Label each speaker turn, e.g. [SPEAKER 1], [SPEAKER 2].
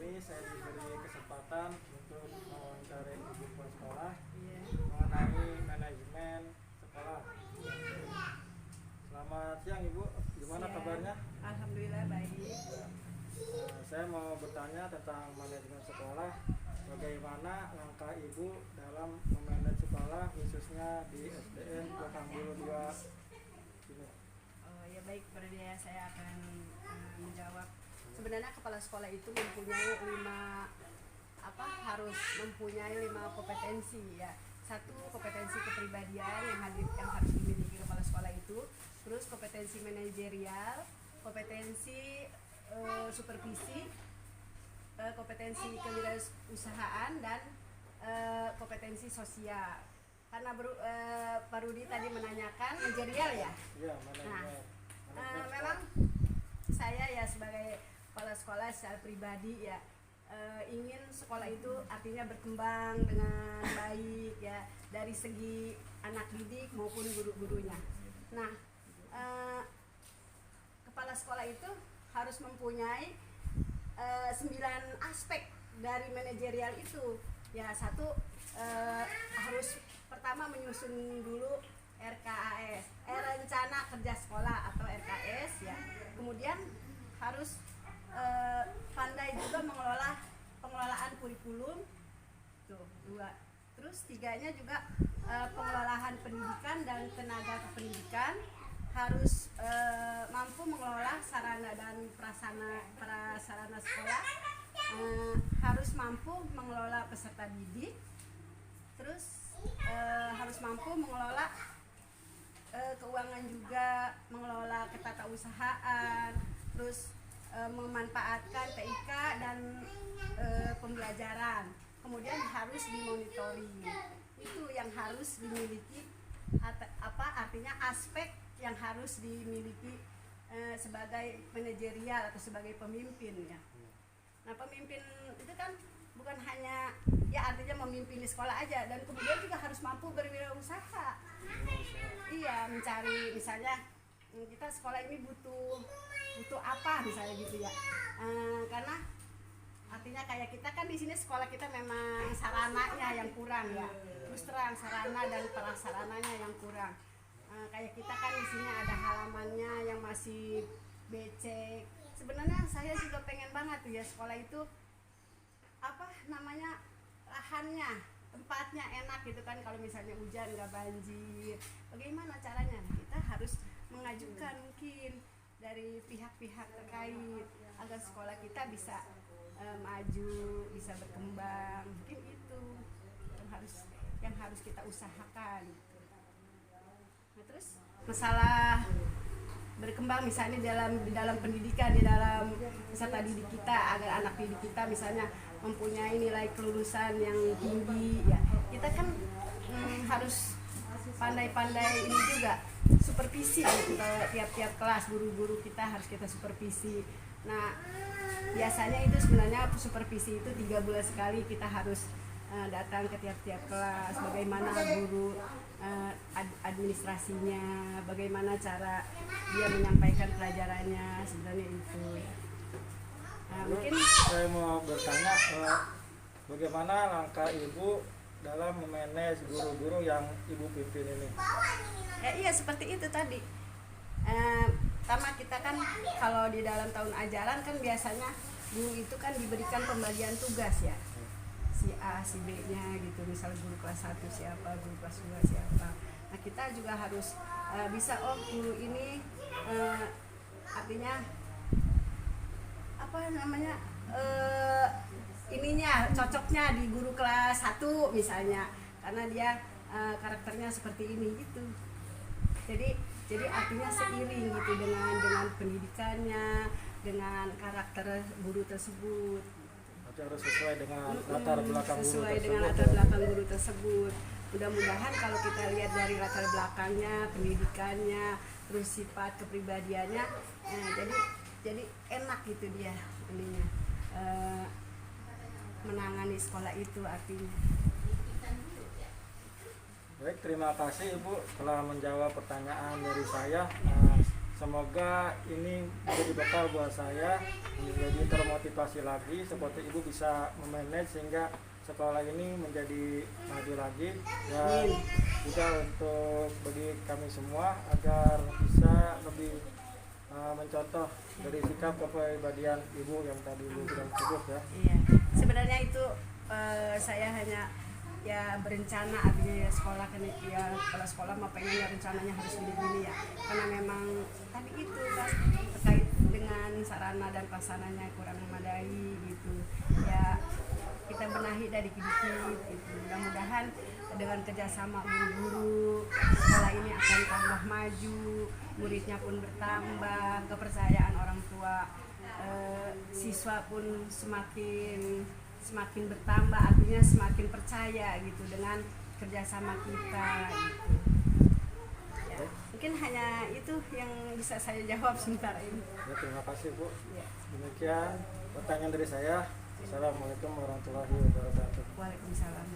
[SPEAKER 1] ini saya diberi kesempatan untuk mewawancarai ibu kepala sekolah mengenai manajemen sekolah. Selamat siang Ibu, gimana kabarnya?
[SPEAKER 2] Alhamdulillah baik.
[SPEAKER 1] Saya mau bertanya tentang manajemen sekolah. Bagaimana langkah Ibu dalam memanage sekolah khususnya di SDN Belakang Bulu 2 ini?
[SPEAKER 2] Oh ya baik, berarti saya akan menjawab. Sebenarnya kepala sekolah itu mempunyai harus mempunyai 5 kompetensi ya. Satu, kompetensi kepribadian yang harus dimiliki kepala sekolah itu. Terus kompetensi manajerial, kompetensi supervisi, kompetensi kewirausahaan, dan kompetensi sosial. Karena Pak Rudi tadi menanyakan manajerial ya.
[SPEAKER 1] Iya, manajemen.
[SPEAKER 2] Memang saya ya sebagai kepala sekolah secara pribadi ya ingin sekolah itu artinya berkembang dengan baik ya, dari segi anak didik maupun guru-gurunya. Nah, kepala sekolah itu harus mempunyai 9 aspek dari manajerial itu. Ya, satu, harus pertama menyusun dulu RKAS, rencana kerja sekolah atau RKS ya. Kemudian harus pandai juga pengelolaan kurikulum. Tuh, 2. Terus 3-nya juga pengelolaan pendidikan dan tenaga kependidikan. Harus mampu mengelola sarana dan prasarana sekolah. Harus mampu mengelola peserta didik. Terus harus mampu mengelola keuangan juga, mengelola ketatausahaan, terus memanfaatkan TIK dan pembelajaran. Kemudian harus dimonitoring. Itu yang harus dimiliki, artinya aspek yang harus dimiliki sebagai manajerial atau sebagai pemimpin ya. Nah, pemimpin itu kan bukan hanya ya artinya memimpin di sekolah aja, dan kemudian juga harus mampu berwirausaha. Iya, mencari misalnya kita sekolah ini butuh apa misalnya gitu ya. Karena artinya kayak kita kan di sini sekolah kita memang sarananya yang kurang ya. Terus terang sarana dan prasarananya yang kurang. Kayak kita kan di sini ada halamannya yang masih becek. Sebenarnya saya juga pengen banget tuh ya sekolah itu lahannya, tempatnya enak gitu kan, kalau misalnya hujan nggak banjir. Bagaimana caranya? Kita harus mengajukan mungkin dari pihak-pihak terkait agar sekolah kita bisa maju, bisa berkembang. Mungkin itu yang harus kita usahakan. Nah, terus masalah berkembang misalnya di dalam pendidikan, di dalam peserta didik kita, agar anak didik kita misalnya mempunyai nilai kelulusan yang tinggi ya. Kita kan harus pandai-pandai ini juga supervisi gitu. Tiap-tiap kelas guru-guru kita harus kita supervisi. Nah, biasanya itu sebenarnya supervisi itu 3 bulan sekali kita harus datang ke tiap-tiap kelas, bagaimana guru administrasinya, bagaimana cara dia menyampaikan pelajarannya, sebenarnya itu. Nah, mungkin
[SPEAKER 1] saya mau bertanya bagaimana langkah Ibu dalam memanage guru-guru yang Ibu pimpin ini?
[SPEAKER 2] Ya iya, seperti itu tadi. Pertama kita kan kalau di dalam tahun ajaran kan biasanya guru itu kan diberikan pembagian tugas ya, si A, si B-nya gitu. Misalnya guru kelas 1 siapa, guru kelas 2 siapa. Nah, kita juga harus bisa guru ini artinya cocoknya di guru kelas 1 misalnya, karena dia karakternya seperti ini gitu. Jadi artinya seiring gitu dengan pendidikannya, dengan karakter guru tersebut.
[SPEAKER 1] Harus sesuai dengan latar belakang guru
[SPEAKER 2] sesuai
[SPEAKER 1] tersebut.
[SPEAKER 2] dengan latar belakang guru tersebut. Mudah-mudahan kalau kita lihat dari latar belakangnya, pendidikannya, terus sifat kepribadiannya, jadi enak gitu dia ininya menangani sekolah itu artinya.
[SPEAKER 1] Baik, terima kasih Ibu telah menjawab pertanyaan dari saya. semoga ini menjadi bekal buat saya, menjadi termotivasi lagi seperti ibu bisa memanage sehingga sekolah ini menjadi maju lagi, dan juga untuk bagi kami semua agar bisa lebih mencontoh dari sikap kepribadian ibu yang tadi ibu sudah sebut ya.
[SPEAKER 2] Iya, sebenarnya itu saya hanya ya berencana, artinya ya sekolah kan ya, kalau sekolah mah pengen ya rencananya harus gini-gini ya, karena memang tadi itu kan terkait dengan sarana dan prasarananya kurang memadai gitu ya, kita benahi dari dikit gitu. Mudah-mudahan dengan kerjasama guru-guru sekolah ini akan tambah maju, muridnya pun bertambah, kepercayaan orang tua siswa pun semakin bertambah, artinya semakin percaya gitu dengan kerjasama kita gitu. Ya, mungkin hanya itu yang bisa saya jawab sebentar ini.
[SPEAKER 1] Ya, terima kasih Bu.
[SPEAKER 2] Ya.
[SPEAKER 1] Demikian pertanyaan dari saya. Assalamualaikum warahmatullahi wabarakatuh.
[SPEAKER 2] Waalaikumsalam.